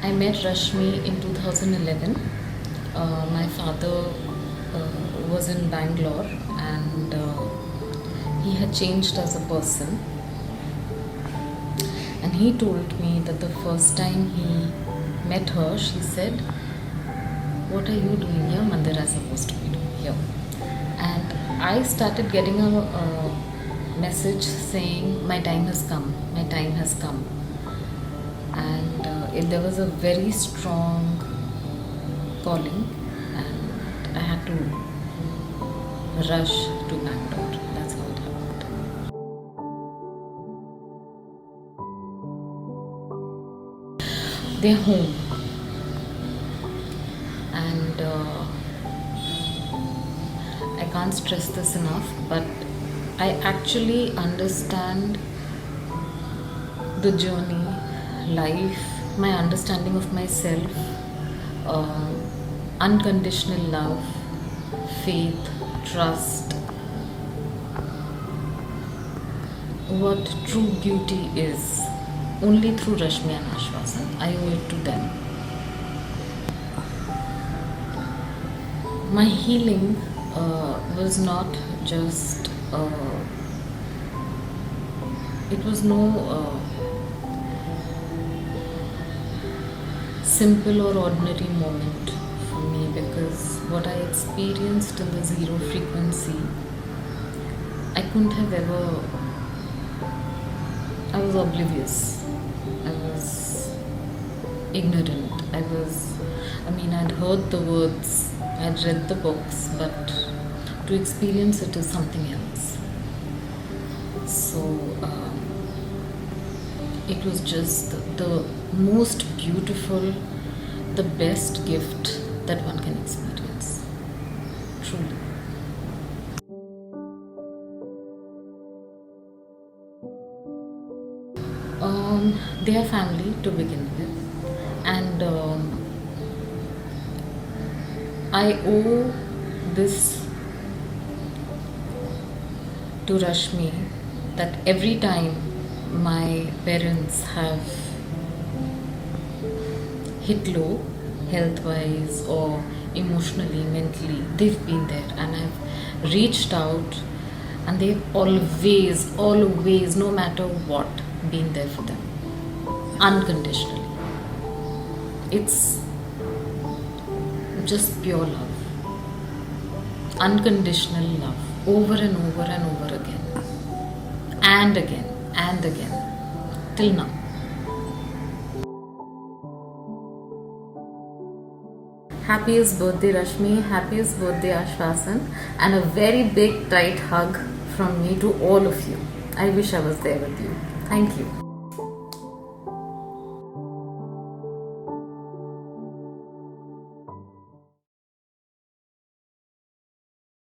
I met Rashmi in 2011. My father was in Bangalore and he had changed as a person. And he told me that the first time he met her, she said, "What are you doing here? Mandira is supposed to be doing here." And I started getting a message saying, "My time has come, my time has come." And there was a very strong calling, and I had to rush to Bangalore. That's how it happened. They're home, and I can't stress this enough, but I actually understand the journey, life, my understanding of myself, unconditional love, faith, trust, what true beauty is, only through Rashmi and Aashwasan. I owe it to them. My healing was not just, it was no simple or ordinary moment for me, because what I experienced in the zero frequency, I couldn't have ever. I was oblivious. I was ignorant. I'd heard the words, I'd read the books, but to experience it is something else. So it was just the most beautiful, the best gift that one can experience. Truly. They are family to begin with, and I owe this to Rashmi, that every time my parents have hit low, health wise or emotionally, mentally, they've been there, and I've reached out, and they've always, no matter what, been there for them unconditionally. It's just pure love, unconditional love, over and over and over again, and again and again, till now. Happiest birthday, Rashmi. Happiest birthday, Aashwasan. And a very big tight hug from me to all of you. I wish I was there with you. Thank you.